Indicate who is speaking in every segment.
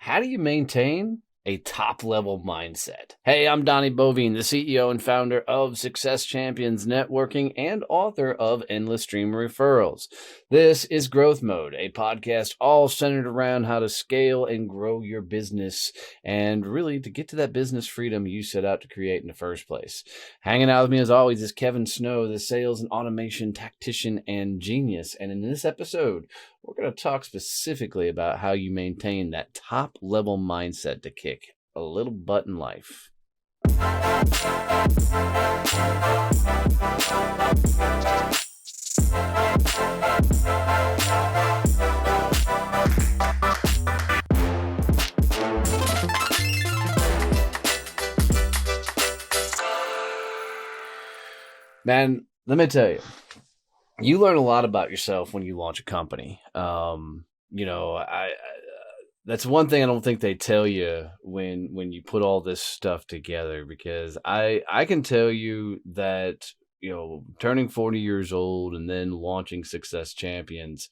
Speaker 1: How do you maintain a top level mindset? Hey, I'm Donnie Bovine, the CEO and founder of Success Champions Networking and author of Endless Stream Referrals. This is Growth Mode, a podcast all centered around how to scale and grow your business and really to get to that business freedom you set out to create in the first place. Hanging out with me as always is Kevin Snow, the sales and automation tactician and genius. And in this episode, we're going to talk specifically about how you maintain that top level mindset to kick a little butt in life. Man, let me tell you. You learn a lot about yourself when you launch a company. That's one thing I don't think they tell you when you put all this stuff together, because I can tell you that, turning 40 years old and then launching Success Champions,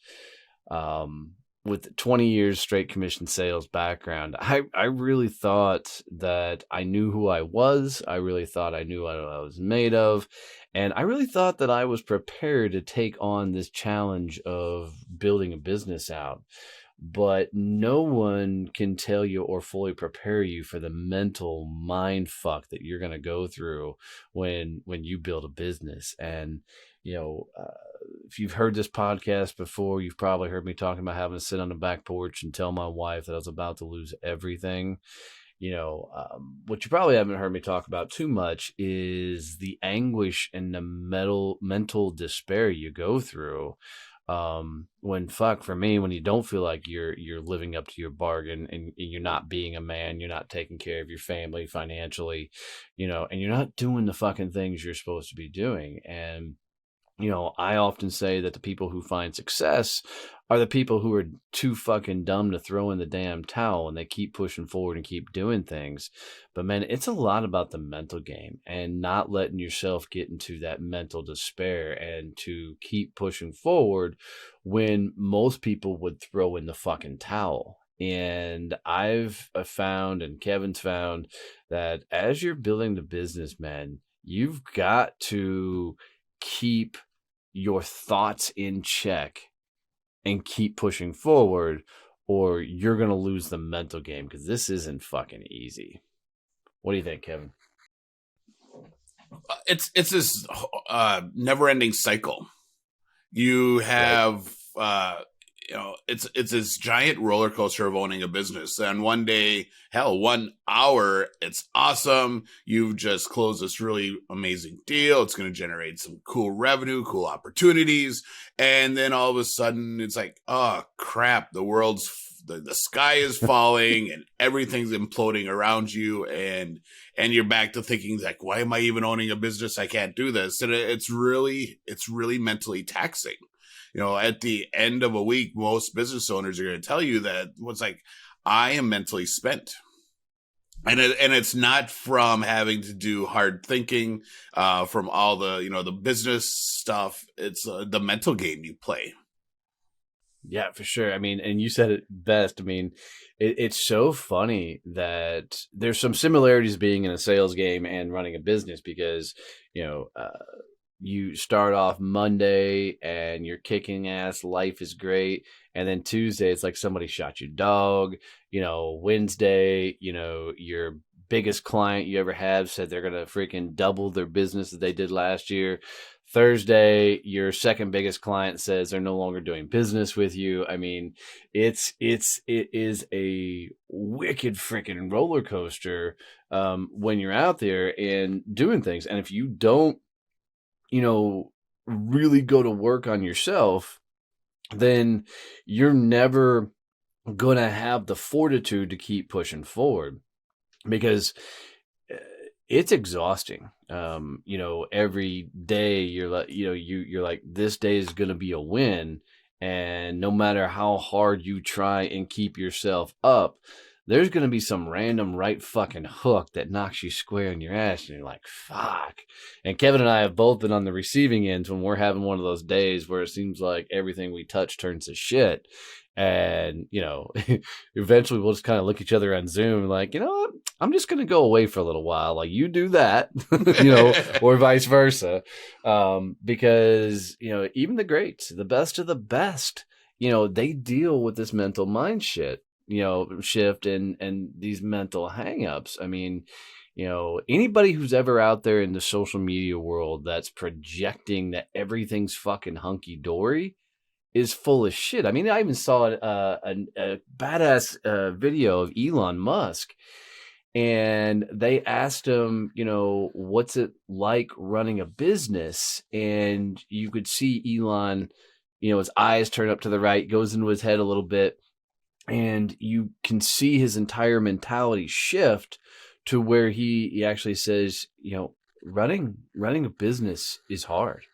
Speaker 1: with 20 years straight commission sales background, I really thought that I knew who I was. I really thought I knew what I was made of. And I really thought that I was prepared to take on this challenge of building a business out. But no one can tell you or fully prepare you for the mental mind fuck that you're going to go through when you build a business. And, if you've heard this podcast before, you've probably heard me talking about having to sit on the back porch and tell my wife that I was about to lose everything. What you probably haven't heard me talk about too much is the anguish and the mental despair you go through when you don't feel like you're living up to your bargain, and you're not being a man, you're not taking care of your family financially, and you're not doing the fucking things you're supposed to be doing. And I often say that the people who find success are the people who are too fucking dumb to throw in the damn towel, and they keep pushing forward and keep doing things. But man, it's a lot about the mental game and not letting yourself get into that mental despair and to keep pushing forward when most people would throw in the fucking towel. And I've found, and Kevin's found, that as you're building the business, man, you've got to keep your thoughts in check and keep pushing forward, or you're going to lose the mental game, because this isn't fucking easy. What do you think, Kevin?
Speaker 2: It's this never-ending cycle. You have it's this giant roller coaster of owning a business. And one day, 1 hour, it's awesome. You've just closed this really amazing deal. It's going to generate some cool revenue, cool opportunities. And then all of a sudden it's like, oh crap, the sky is falling and everything's imploding around you. And you're back to thinking like, why am I even owning a business? I can't do this. And it's really mentally taxing. At the end of a week, most business owners are going to tell you that I am mentally spent. And it's not from having to do hard thinking, from all the business stuff. It's the mental game you play.
Speaker 1: Yeah, for sure. I mean, and you said it best. I mean, it's so funny that there's some similarities being in a sales game and running a business, because, you start off Monday and you're kicking ass, life is great. And then Tuesday, it's like somebody shot your dog. Wednesday, your biggest client you ever have said they're going to freaking double their business that they did last year. Thursday, your second biggest client says they're no longer doing business with you. I mean, it is a wicked freaking roller coaster when you're out there and doing things. And if you don't, really go to work on yourself, then you're never going to have the fortitude to keep pushing forward, because it's exhausting. Every day you're like, you're like, this day is going to be a win. And no matter how hard you try and keep yourself up, there's going to be some random right fucking hook that knocks you square in your ass, and you're like, fuck. And Kevin and I have both been on the receiving ends when we're having one of those days where it seems like everything we touch turns to shit. And, eventually we'll just kind of look at each other on Zoom like, you know what? I'm just going to go away for a little while. Like, you do that, or vice versa. Because, even the greats, the best of the best, they deal with this mental mind shit, shift and these mental hangups. I mean, anybody who's ever out there in the social media world that's projecting that everything's fucking hunky dory is full of shit. I mean, I even saw a badass video of Elon Musk, and they asked him, what's it like running a business? And you could see Elon, his eyes turn up to the right, goes into his head a little bit, and you can see his entire mentality shift to where he actually says, running a business is hard.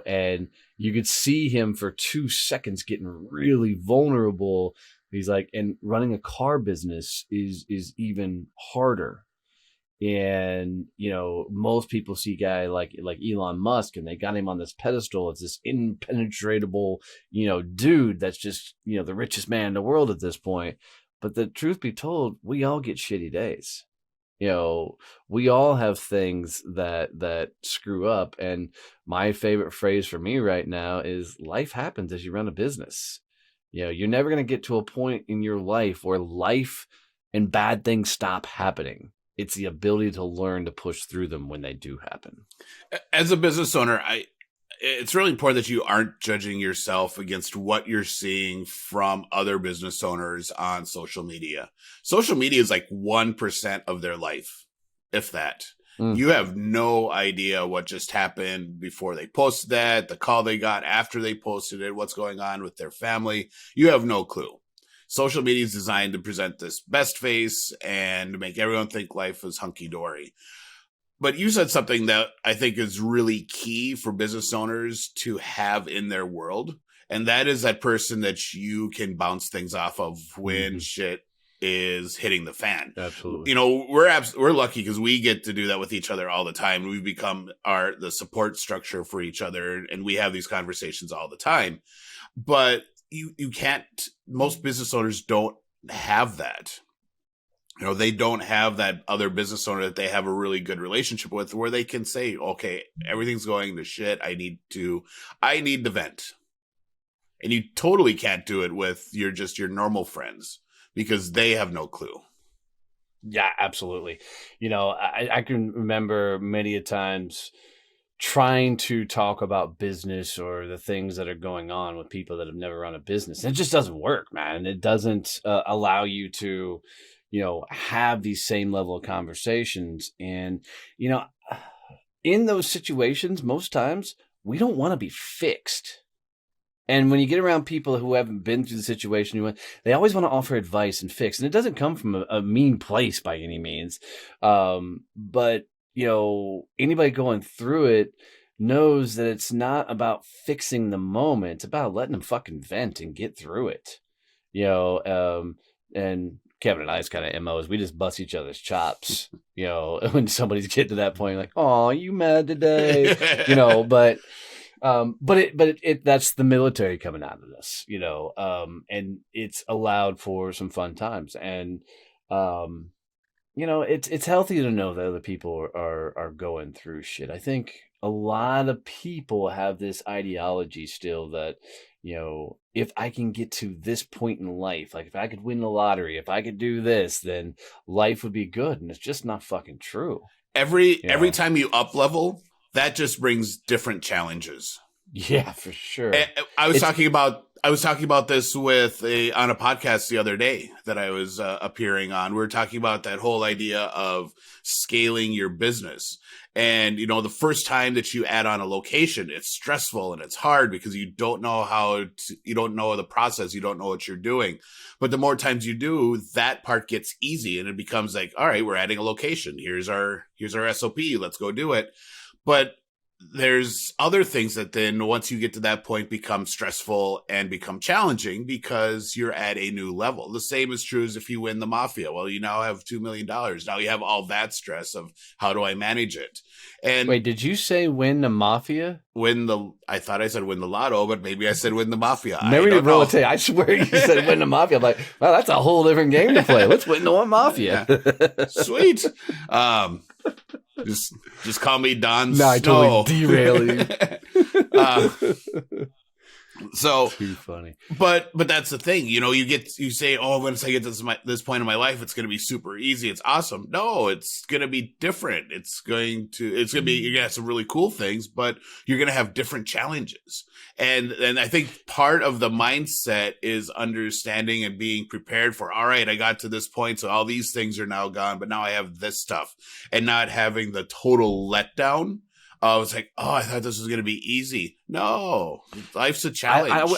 Speaker 1: And you could see him for 2 seconds getting really vulnerable. He's like, and running a car business is even harder. And, most people see a guy like Elon Musk, and they got him on this pedestal as this impenetrable, dude that's just, the richest man in the world at this point. But the truth be told, we all get shitty days. We all have things that screw up. And my favorite phrase for me right now is life happens as you run a business. You're never going to get to a point in your life where life and bad things stop happening. It's the ability to learn to push through them when they do happen.
Speaker 2: As a business owner, it's really important that you aren't judging yourself against what you're seeing from other business owners on social media. Social media is like 1% of their life, if that. You have no idea what just happened before they posted that, the call they got after they posted it, what's going on with their family. You have no clue. Social media is designed to present this best face and make everyone think life is hunky-dory. But you said something that I think is really key for business owners to have in their world. And that is that person that you can bounce things off of when shit is hitting the fan.
Speaker 1: Absolutely.
Speaker 2: We're lucky because we get to do that with each other all the time. We've become the support structure for each other, and we have these conversations all the time. But you can't, most business owners don't have that. They don't have that other business owner that they have a really good relationship with where they can say, okay, everything's going to shit. I need to vent. And you totally can't do it with your normal friends because they have no clue.
Speaker 1: Yeah, absolutely. I can remember many a times trying to talk about business or the things that are going on with people that have never run a business. And it just doesn't work, man. It doesn't allow you to have these same level of conversations. And, in those situations, most times we don't want to be fixed. And when you get around people who haven't been through the situation, they always want to offer advice and fix. And it doesn't come from a mean place by any means. But, anybody going through it knows that it's not about fixing the moment. It's about letting them fucking vent and get through it. And Kevin and I's kind of MO is we just bust each other's chops, when somebody's getting to that point, like, oh, you mad today, but that's the military coming out of this, and it's allowed for some fun times. And, it's healthy to know that other people are going through shit. I think a lot of people have this ideology still that, if I can get to this point in life, like if I could win the lottery, if I could do this, then life would be good. And it's just not fucking true.
Speaker 2: Every time you up level, that just brings different challenges.
Speaker 1: Yeah, for sure.
Speaker 2: I was talking about this on a podcast the other day that I was appearing on. We were talking about that whole idea of scaling your business. And, the first time that you add on a location, it's stressful and it's hard because you don't know you don't know the process. You don't know what you're doing. But the more times you do, that part gets easy and it becomes like, all right, we're adding a location. Here's our SOP. Let's go do it. But there's other things that then once you get to that point become stressful and become challenging because you're at a new level. The same is true as if you win the Mafia. Well, you now have $2 million. Now you have all that stress of how do I manage it? And
Speaker 1: Wait, did you say win the Mafia?
Speaker 2: I thought I said win the lotto, but maybe I said win the Mafia.
Speaker 1: Never
Speaker 2: I don't
Speaker 1: roll
Speaker 2: know.
Speaker 1: a tape. I swear you said win the Mafia. I'm like, wow, that's a whole different game to play. Let's win the one Mafia.
Speaker 2: Yeah. Sweet. Just call me Don
Speaker 1: No, I
Speaker 2: Snow.
Speaker 1: totally derail you.
Speaker 2: So
Speaker 1: too funny.
Speaker 2: But that's the thing, you say, oh, once I get to this point in my life, it's going to be super easy. It's awesome. No, it's going to be different. You're going to have some really cool things, but you're going to have different challenges. And I think part of the mindset is understanding and being prepared for, all right, I got to this point. So all these things are now gone, but now I have this stuff, and not having the total letdown. I was like, oh, I thought this was going to be easy. No, life's a challenge.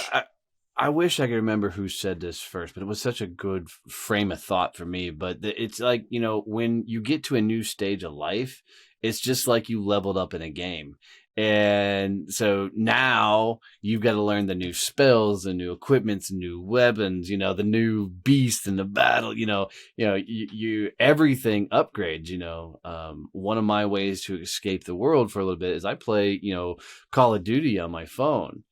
Speaker 1: I wish I could remember who said this first, but it was such a good frame of thought for me. But it's like, when you get to a new stage of life, it's just like you leveled up in a game. And so now you've got to learn the new spells, the new equipments, the new weapons, the new beast in the battle, you everything upgrades, one of my ways to escape the world for a little bit is I play, Call of Duty on my phone.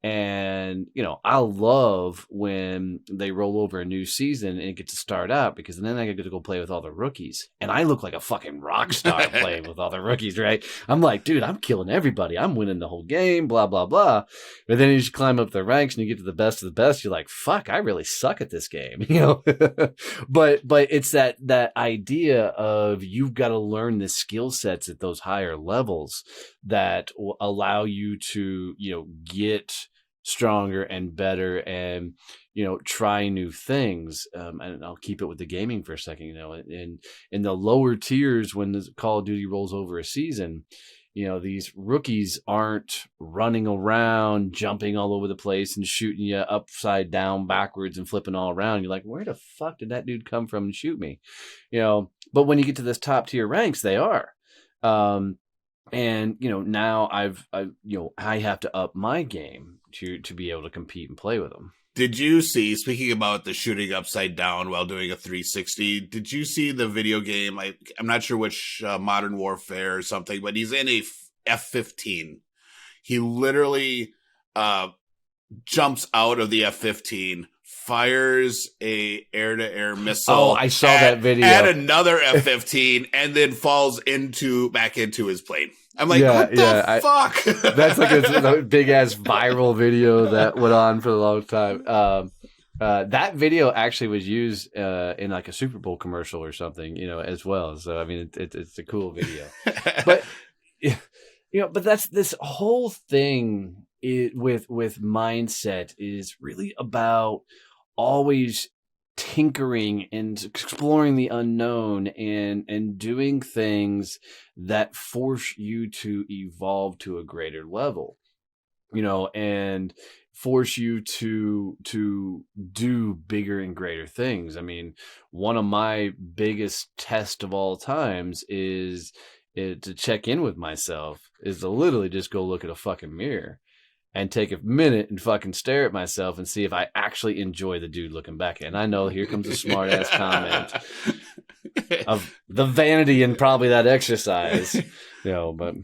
Speaker 1: And, I love when they roll over a new season and get to start out, because then I get to go play with all the rookies. And I look like a fucking rock star playing with all the rookies, right? I'm like, dude, I'm killing everybody. I'm winning the whole game, blah, blah, blah. But then you just climb up the ranks and you get to the best of the best. You're like, fuck, I really suck at this game, But it's that idea of you've got to learn the skill sets at those higher levels that will allow you to, get stronger and better and, try new things. And I'll keep it with the gaming for a second, in the lower tiers, when the Call of Duty rolls over a season, these rookies aren't running around, jumping all over the place and shooting you upside down, backwards, and flipping all around. You're like, where the fuck did that dude come from and shoot me? But when you get to this top tier ranks, they are. And now I have to up my game to be able to compete and play with them.
Speaker 2: Did you see, speaking about the shooting upside down while doing a 360, did you see the video game? I'm not sure which Modern Warfare or something, but he's in a F-15. He literally jumps out of the F-15, fires a air-to-air missile.
Speaker 1: Oh, I saw that video.
Speaker 2: At another F-15, and then falls back into his plane. I'm like, what the fuck?
Speaker 1: That's like a big ass viral video that went on for a long time. That video actually was used in like a Super Bowl commercial or something, as well. So I mean, it's a cool video. But but that's this whole thing with mindset is really about always tinkering and exploring the unknown and doing things that force you to evolve to a greater level, and force you to do bigger and greater things. I mean, one of my biggest tests of all times is to check in with myself is to literally just go look at a fucking mirror and take a minute and fucking stare at myself and see if I actually enjoy the dude looking back. And I know here comes a smart ass comment of the vanity and probably that exercise, but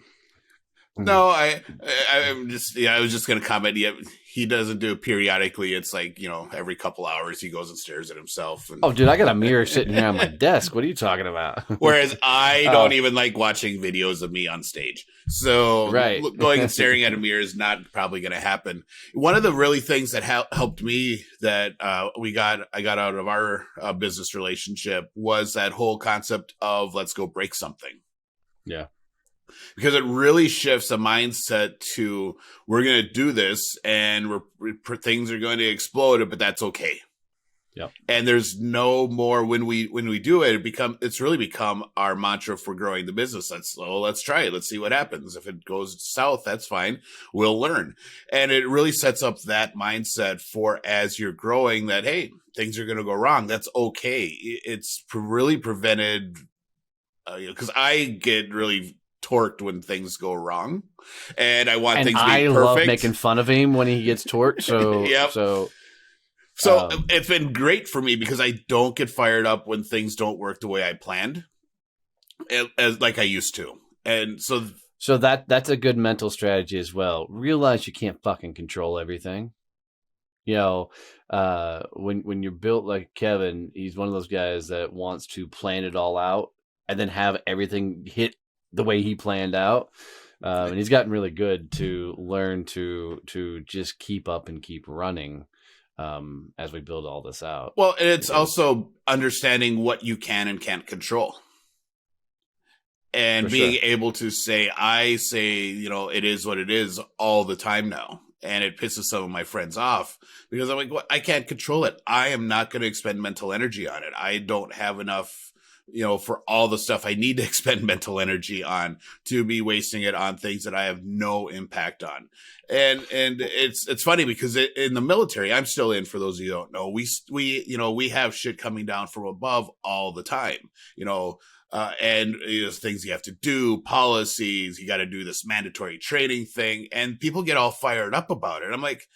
Speaker 2: no, I'm just, I was just going to comment. Yeah, he doesn't do it periodically. It's like, every couple hours he goes and stares at himself. And...
Speaker 1: Oh, dude, I got a mirror sitting here on my desk. What are you talking about?
Speaker 2: Whereas I don't even like watching videos of me on stage. So
Speaker 1: right.
Speaker 2: Going and staring at a mirror is not probably going to happen. One of the really things that helped me that I got out of our business relationship was that whole concept of let's go break something.
Speaker 1: Yeah.
Speaker 2: Because it really shifts a mindset to we're going to do this and things are going to explode, but that's okay.
Speaker 1: Yep.
Speaker 2: And there's no more when we do it, it's really become our mantra for growing the business. Let's try it. Let's see what happens. If it goes south, that's fine. We'll learn. And it really sets up that mindset for as you're growing that, hey, things are going to go wrong. That's okay. It's really prevented because I get really torqued when things go wrong, and I want
Speaker 1: And
Speaker 2: things to be
Speaker 1: I love
Speaker 2: perfect.
Speaker 1: making fun of him when he gets torqued. So,
Speaker 2: Yep.
Speaker 1: so
Speaker 2: So it's been great for me because I don't get fired up when things don't work the way I planned, as like I used to. And
Speaker 1: so that's a good mental strategy as well. Realize you can't fucking control everything. You know, when you're built like Kevin, he's one of those guys that wants to plan it all out and then have everything hit the way he planned out. And he's gotten really good to learn to just keep up and keep running as we build all this out.
Speaker 2: well, and it's also understanding what you can and can't control. And being able to say, it is what it is all the time now. And it pisses some of my friends off because I'm like, well, I can't control it. I am not going to expend mental energy on it. I don't have enough, for all the stuff I need to expend mental energy on to be wasting it on things that I have no impact on. And it's funny because in the military, I'm still in, for those of you who don't know, we have shit coming down from above all the time, and things you have to do, policies, you got to do this mandatory training thing, and people get all fired up about it. I'm like,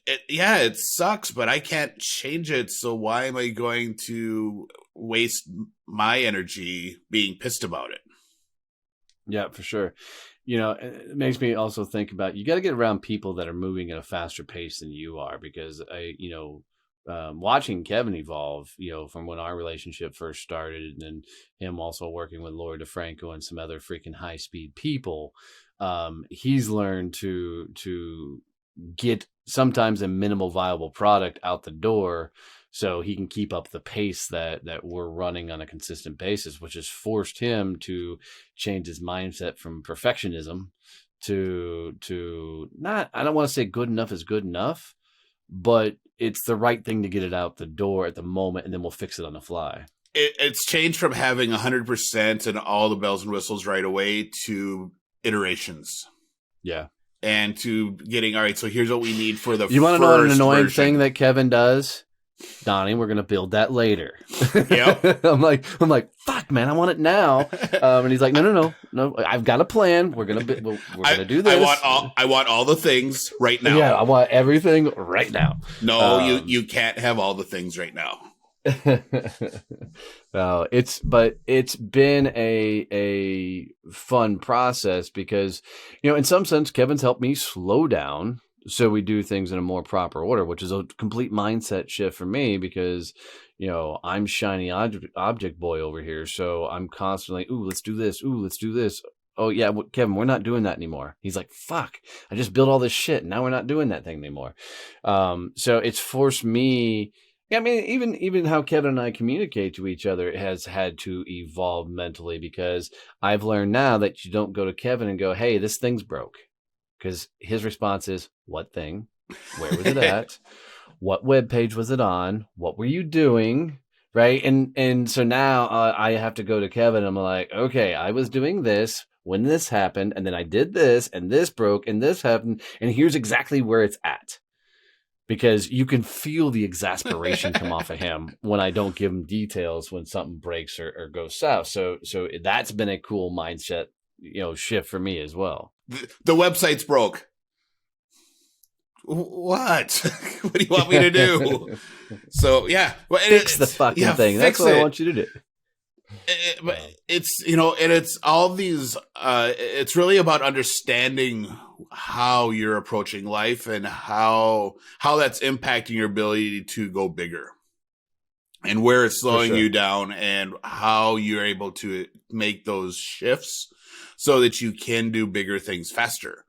Speaker 2: it sucks, but I can't change it. So why am I going to waste my energy being pissed about it?
Speaker 1: Yeah, for sure. It makes me also think about, you got to get around people that are moving at a faster pace than you are, because watching Kevin evolve, from when our relationship first started, and then him also working with Laura DeFranco and some other freaking high speed people, he's learned to get sometimes a minimal viable product out the door so he can keep up the pace that we're running on a consistent basis, which has forced him to change his mindset from perfectionism to not, I don't want to say good enough is good enough, but it's the right thing to get it out the door at the moment, and then we'll fix it on the fly.
Speaker 2: It's changed from having 100% and all the bells and whistles right away to iterations.
Speaker 1: Yeah.
Speaker 2: And to getting, all right, so here's what we need for the
Speaker 1: You want to know what an annoying
Speaker 2: version.
Speaker 1: thing that Kevin does? Donnie, we're going to build that later.
Speaker 2: Yep.
Speaker 1: I'm like, fuck, man, I want it now. And he's like, no, I've got a plan. We're going to do this.
Speaker 2: I want all the things right now.
Speaker 1: Yeah, I want everything right now.
Speaker 2: No, you can't have all the things right now.
Speaker 1: No, it's been a fun process because, in some sense, Kevin's helped me slow down so we do things in a more proper order, which is a complete mindset shift for me because, I'm shiny object boy over here. So I'm constantly, ooh, let's do this. Ooh, let's do this. Oh yeah, Kevin, we're not doing that anymore. He's like, fuck, I just built all this shit. Now we're not doing that thing anymore. So it's forced me. Yeah, I mean, even how Kevin and I communicate to each other has had to evolve mentally, because I've learned now that you don't go to Kevin and go, hey, this thing's broke. Because his response is, what thing? Where was it at? What web page was it on? What were you doing? Right? And so now I have to go to Kevin. I'm like, okay, I was doing this when this happened, and then I did this, and this broke, and this happened, and here's exactly where it's at. Because you can feel the exasperation come off of him when I don't give him details when something breaks or goes south. So that's been a cool mindset, shift for me as well.
Speaker 2: The website's broke. What? What do you want me to do? So yeah,
Speaker 1: fix the fucking thing. That's what I want you to do.
Speaker 2: But it's and it's all these. It's really about understanding how you're approaching life and how that's impacting your ability to go bigger, and where it's slowing you down, and how you're able to make those shifts so that you can do bigger things faster.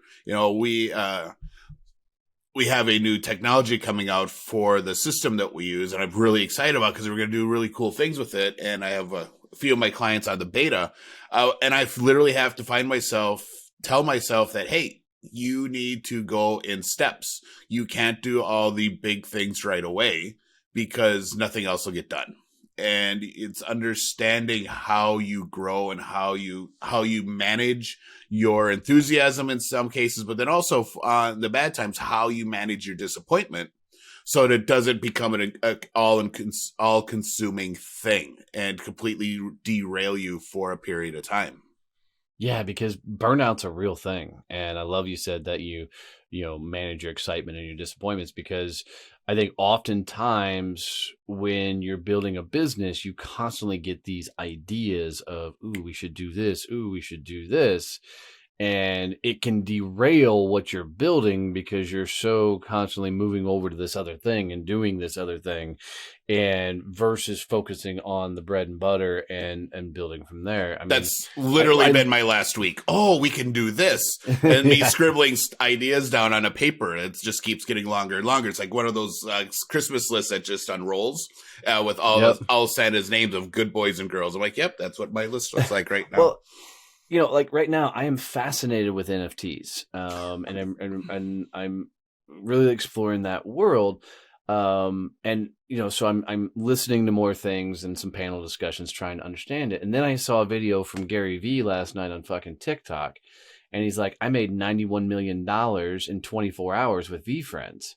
Speaker 2: We have a new technology coming out for the system that we use, and I'm really excited about because we're going to do really cool things with it. And I have a few of my clients on the beta, and I literally have to tell myself that, hey, you need to go in steps. You can't do all the big things right away because nothing else will get done. And it's understanding how you grow and how you manage your enthusiasm in some cases, but then also on the bad times, how you manage your disappointment so that it doesn't become an all-consuming thing and completely derail you for a period of time.
Speaker 1: Yeah, because burnout's a real thing. And I love you said that you manage your excitement and your disappointments, because I think oftentimes when you're building a business, you constantly get these ideas of, ooh, we should do this, ooh, we should do this. And it can derail what you're building because you're so constantly moving over to this other thing and doing this other thing, and versus focusing on the bread and butter and building from there. I mean,
Speaker 2: That's literally
Speaker 1: I
Speaker 2: been my last week. Oh, we can do this. And me
Speaker 1: yeah.
Speaker 2: scribbling ideas down on a paper. It just keeps getting longer and longer. It's like one of those Christmas lists that just unrolls with
Speaker 1: Yep.
Speaker 2: all Santa's names of good boys and girls. I'm like, yep, that's what my list looks like right now.
Speaker 1: Well, like right now, I am fascinated with NFTs, and I'm really exploring that world. And so I'm listening to more things and some panel discussions, trying to understand it. And then I saw a video from Gary Vee last night on fucking TikTok, and he's like, I made $91 million in 24 hours with V Friends.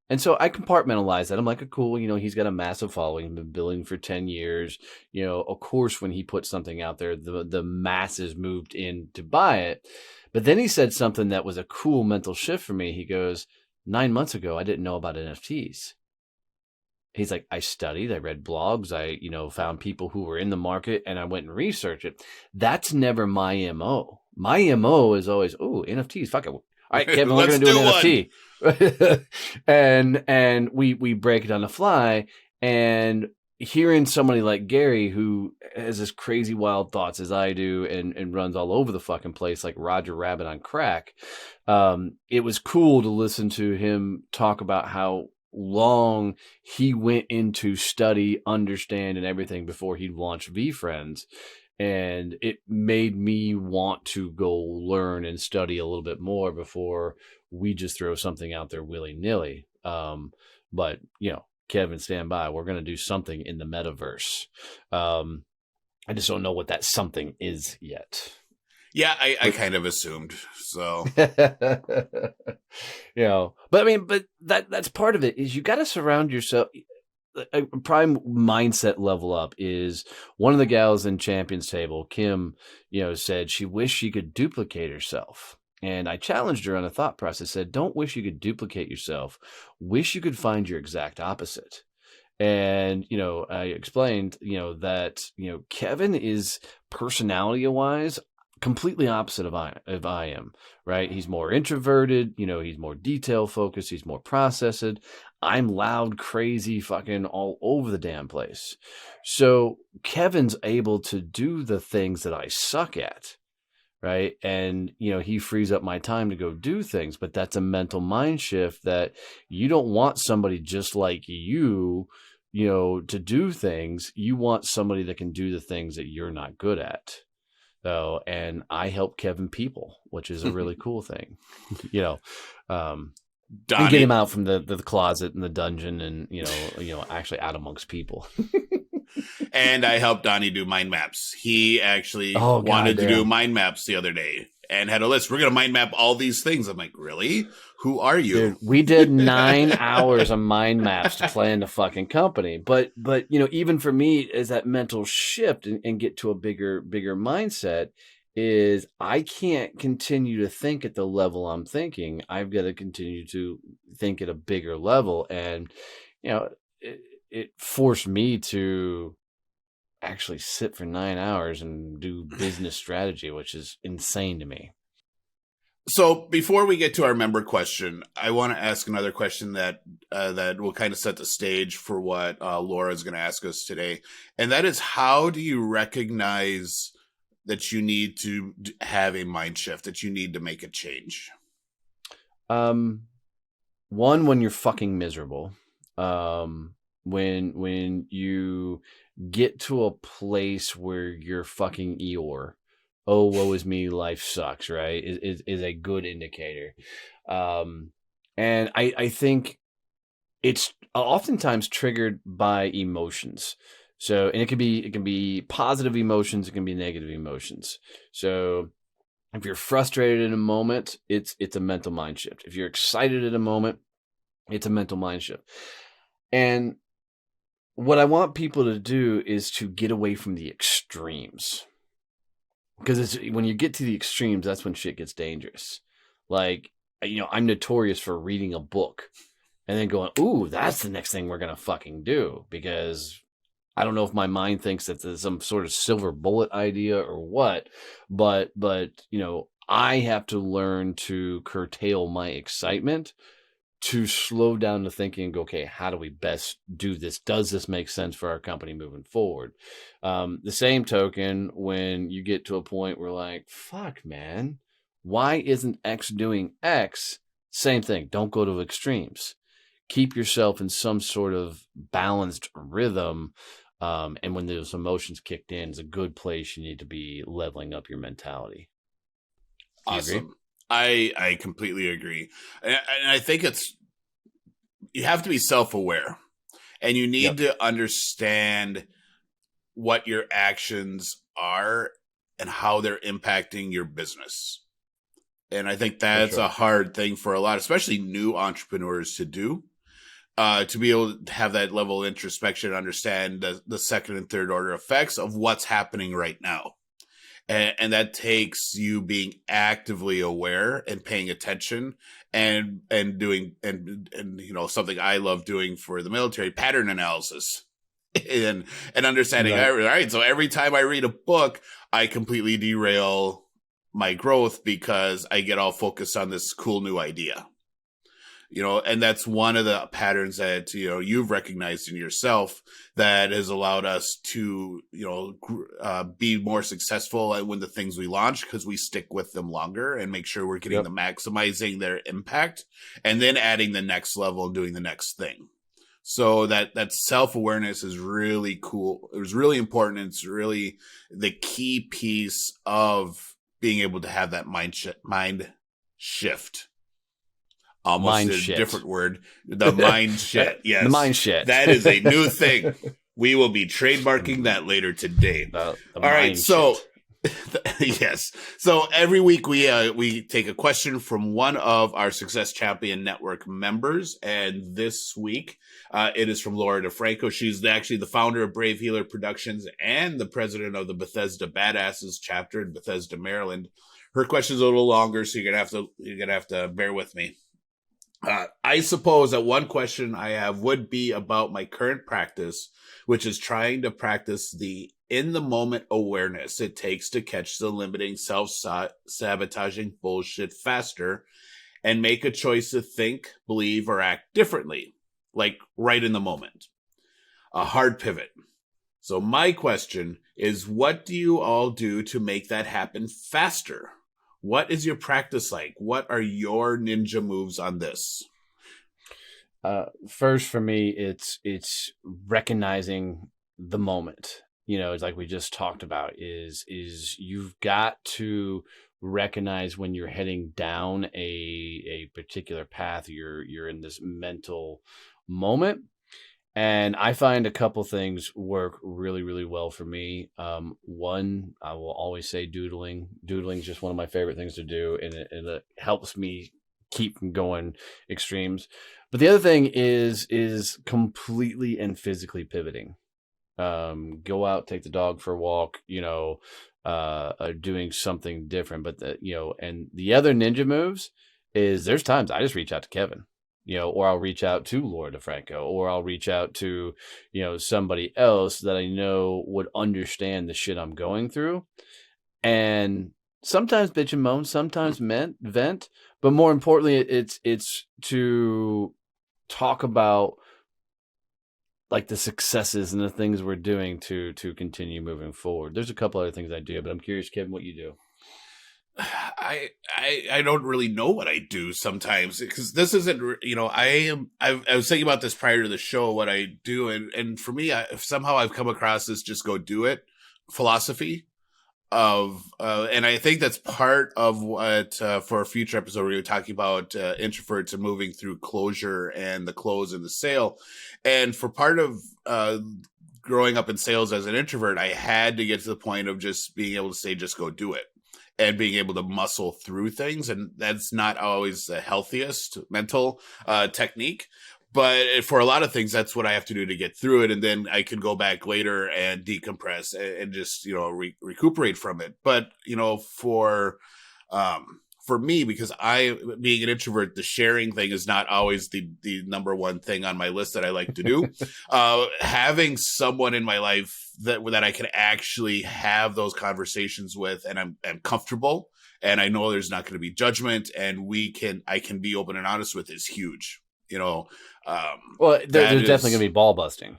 Speaker 1: And so I compartmentalize that. I'm like, cool, he's got a massive following, been building for 10 years. Of course, when he put something out there, the masses moved in to buy it. But then he said something that was a cool mental shift for me. He goes, 9 months ago, I didn't know about NFTs. He's like, I studied, I read blogs, I, found people who were in the market, and I went and researched it. That's never my MO. My MO is always, oh, NFTs, fuck it. All right, Kevin, we're
Speaker 2: Let's
Speaker 1: going to do
Speaker 2: do
Speaker 1: an
Speaker 2: one.
Speaker 1: NFT. and we break it on the fly. And hearing somebody like Gary, who has this crazy wild thoughts as I do, and runs all over the fucking place like Roger Rabbit on crack, it was cool to listen to him talk about how long he went into study, understand, and everything before he launched VFriends. And it made me want to go learn and study a little bit more before we just throw something out there willy-nilly. But Kevin, stand by. We're going to do something in the metaverse. I just don't know what that something is yet.
Speaker 2: Yeah, I kind of assumed. So,
Speaker 1: But I mean, but that's part of it, is you got to surround yourself. A prime mindset level up is one of the gals in Champions Table, Kim, said she wished she could duplicate herself. And I challenged her on a thought process, said, don't wish you could duplicate yourself. Wish you could find your exact opposite. And, I explained, that, Kevin is personality wise completely opposite of I am, right? He's more introverted, he's more detail focused, he's more processed. I'm loud, crazy, fucking all over the damn place. So Kevin's able to do the things that I suck at, right? And, he frees up my time to go do things, but that's a mental mind shift that you don't want somebody just like you, to do things. You want somebody that can do the things that you're not good at. So, and I help Kevin people, which is a really cool thing, and get him
Speaker 2: Donnie,
Speaker 1: out from the closet and the dungeon, and actually out amongst people.
Speaker 2: and I helped Donnie do mind maps. He actually
Speaker 1: Oh,
Speaker 2: wanted to do
Speaker 1: goddamn.
Speaker 2: mind maps the other day and had a list. We're going to mind map all these things. I'm like, really? Who are you?
Speaker 1: Dude, we did 9 hours of mind maps to plan the fucking company. But even for me, is that mental shift and get to a bigger mindset, is I can't continue to think at the level I'm thinking. I've got to continue to think at a bigger level. And, it forced me to actually sit for 9 hours and do business strategy, which is insane to me.
Speaker 2: So before we get to our member question, I want to ask another question that will kind of set the stage for what Laura is going to ask us today, and that is, how do you recognize that you need to have a mind shift, that you need to make a change?
Speaker 1: One, when you're fucking miserable, when you get to a place where you're fucking Eeyore, oh, woe is me, life sucks, right? Is a good indicator. And I think it's oftentimes triggered by emotions. So, and it can be positive emotions, it can be negative emotions. So if you're frustrated in a moment, it's a mental mind shift. If you're excited at a moment, it's a mental mind shift. And what I want people to do is to get away from the extremes. because it's when you get to the extremes, that's when shit gets dangerous. Like, I'm notorious for reading a book and then going, "Ooh, that's the next thing we're gonna fucking do," because I don't know if my mind thinks that there's some sort of silver bullet idea or what, but I have to learn to curtail my excitement to slow down the thinking and go, okay, how do we best do this? Does this make sense for our company moving forward? The same token, when you get to a point where like, fuck, man, why isn't X doing X? Same thing. Don't go to extremes. Keep yourself in some sort of balanced rhythm. And when those emotions kicked in, it's a good place. You need to be leveling up your mentality. Do you agree?
Speaker 2: Awesome. I completely agree. And I think you have to be self-aware, and you need
Speaker 1: Yep.
Speaker 2: to understand what your actions are and how they're impacting your business. And I think that's a hard thing for a lot, especially new entrepreneurs to do. To be able to have that level of introspection, understand the second and third order effects of what's happening right now. And that takes you being actively aware and paying attention and doing and something I love doing for the military, pattern analysis. and understanding,
Speaker 1: Right.
Speaker 2: all right, so every time I read a book, I completely derail my growth because I get all focused on this cool new idea. And that's one of the patterns that, you've recognized in yourself that has allowed us to, be more successful when the things we launch, because we stick with them longer and make sure we're getting
Speaker 1: Yep.
Speaker 2: them, maximizing their impact, and then adding the next level and doing the next thing. So that self-awareness is really cool. It was really important. It's really the key piece of being able to have that mind shift. Almost
Speaker 1: Mind
Speaker 2: a
Speaker 1: shit.
Speaker 2: different word. The mind shit. Yes.
Speaker 1: The mind shit.
Speaker 2: That is a new thing. We will be trademarking that later today.
Speaker 1: The
Speaker 2: All right.
Speaker 1: mind
Speaker 2: So,
Speaker 1: shit.
Speaker 2: yes. So every week we take a question from one of our Success Champion Network members. And this week it is from Laura DeFranco. She's actually the founder of Brave Healer Productions and the president of the Bethesda Badasses chapter in Bethesda, Maryland. Her question's a little longer, so you're gonna have to bear with me. I suppose that one question I have would be about my current practice, which is trying to practice the in the moment awareness it takes to catch the limiting self-sabotaging bullshit faster and make a choice to think, believe, or act differently, like right in the moment. A hard pivot. So my question is, what do you all do to make that happen faster? What is your practice like? What are your ninja moves on this?
Speaker 1: First, for me, it's recognizing the moment. It's like we just talked about. Is you've got to recognize when you're heading down a particular path. You're in this mental moment. And I find a couple things work really, really well for me. One, I will always say doodling. Doodling is just one of my favorite things to do, and it helps me keep from going extremes. But the other thing is completely and physically pivoting. Go out, take the dog for a walk. Doing something different. But and the other ninja moves is there's times I just reach out to Kevin. Or I'll reach out to Laura DeFranco, or I'll reach out to, somebody else that I know would understand the shit I'm going through. And sometimes bitch and moan, sometimes vent, but more importantly, it's to talk about like the successes and the things we're doing to continue moving forward. There's a couple other things I do, but I'm curious, Kevin, what you do.
Speaker 2: I don't really know what I do sometimes, because this isn't, I was thinking about this prior to the show, what I do. And for me, somehow I've come across this just go do it philosophy of, and I think that's part of what, for a future episode, we were talking about introverts and moving through closure and the close and the sale. And for part of, growing up in sales as an introvert, I had to get to the point of just being able to say, just go do it, and being able to muscle through things. And that's not always the healthiest mental technique. but for a lot of things, that's what I have to do to get through it. And then I can go back later and decompress and just, recuperate from it. But, for me, because I, being an introvert, the sharing thing is not always the number one thing on my list that I like to do. Having someone in my life that I can actually have those conversations with, and I'm comfortable, and I know there's not going to be judgment, and I can be open and honest with, is huge.
Speaker 1: Well, there's definitely going to be ball busting.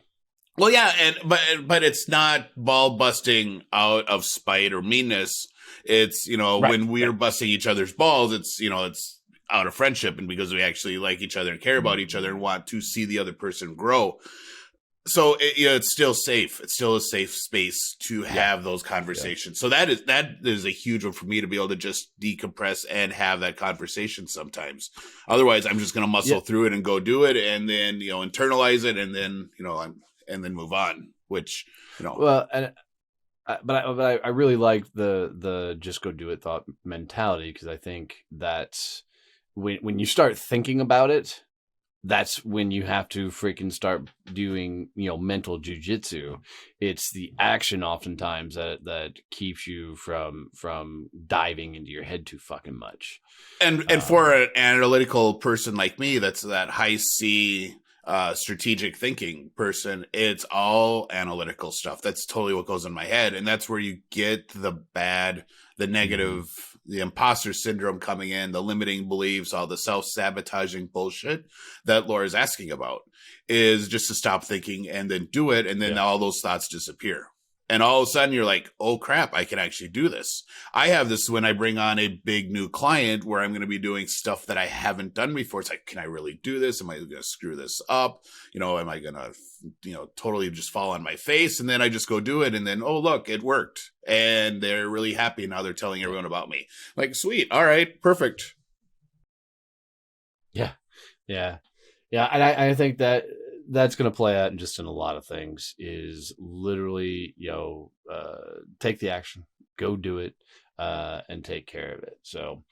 Speaker 2: Well, yeah, but it's not ball busting out of spite or meanness. It's,
Speaker 1: Right,
Speaker 2: when we're busting each other's balls, it's, it's out of friendship and because we actually like each other and care about each other and want to see the other person grow. So it's still safe. It's still a safe space to have those conversations. So that is a huge one for me, to be able to just decompress and have that conversation sometimes. Otherwise, I'm just going to muscle through it and go do it, and then internalize it, and then and then move on. Which
Speaker 1: Well, but I really like the just go do it thought mentality, because I think that's when you start thinking about it, that's when you have to freaking start doing, mental jujitsu. It's the action oftentimes that keeps you from diving into your head too fucking much.
Speaker 2: And for an analytical person like me, that's that high C strategic thinking person, it's all analytical stuff. That's totally what goes in my head. And that's where you get the negative, the imposter syndrome coming in, the limiting beliefs, all the self-sabotaging bullshit that Laura's asking about, is just to stop thinking and then do it. And then all those thoughts disappear. And all of a sudden you're like, oh crap, I can actually do this. I have this when I bring on a big new client where I'm going to be doing stuff that I haven't done before. It's like, can I really do this? Am I going to screw this up? Am I going to, totally just fall on my face? And then I just go do it. And then, oh, look, it worked. And they're really happy. Now they're telling everyone about me. Like, sweet. All right, perfect.
Speaker 1: Yeah. Yeah. Yeah. And I think that's going to play out in a lot of things, is literally, take the action, go do it, and take care of it. So,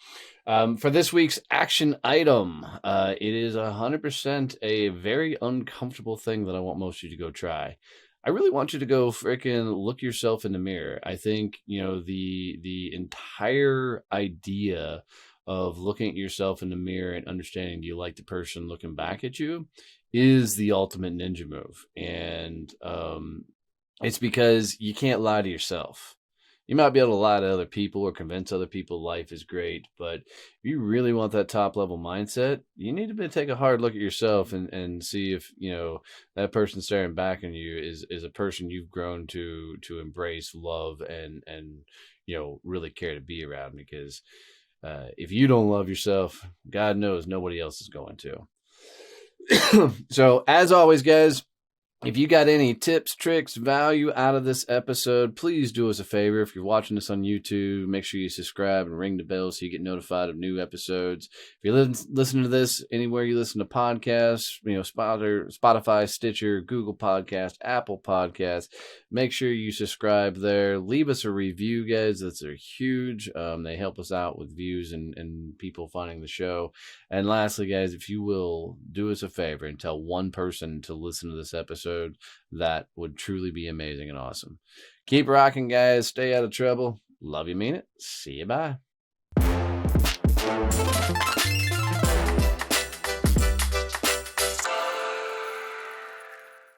Speaker 1: for this week's action item, it is 100% a very uncomfortable thing that I want most of you to go try. I really want you to go freaking look yourself in the mirror. I think, the entire idea of looking at yourself in the mirror and understanding, do you like the person looking back at you, is the ultimate ninja move. And it's because you can't lie to yourself. You might be able to lie to other people or convince other people life is great, but if you really want that top level mindset, you need to take a hard look at yourself and see if, that person staring back at you is a person you've grown to embrace, love, and really care to be around. Because if you don't love yourself, God knows nobody else is going to. So, as always, guys, if you got any tips, tricks, value out of this episode, please do us a favor. If you're watching this on YouTube, make sure you subscribe and ring the bell so you get notified of new episodes. If you're listening to this anywhere you listen to podcasts, Spotify, Stitcher, Google Podcast, Apple Podcast, make sure you subscribe there. Leave us a review, guys. That's huge. They help us out with views and people finding the show. And lastly, guys, if you will do us a favor and tell one person to listen to this episode, that would truly be amazing and awesome. Keep rocking, guys. Stay out of trouble. Love you, mean it. See you. Bye.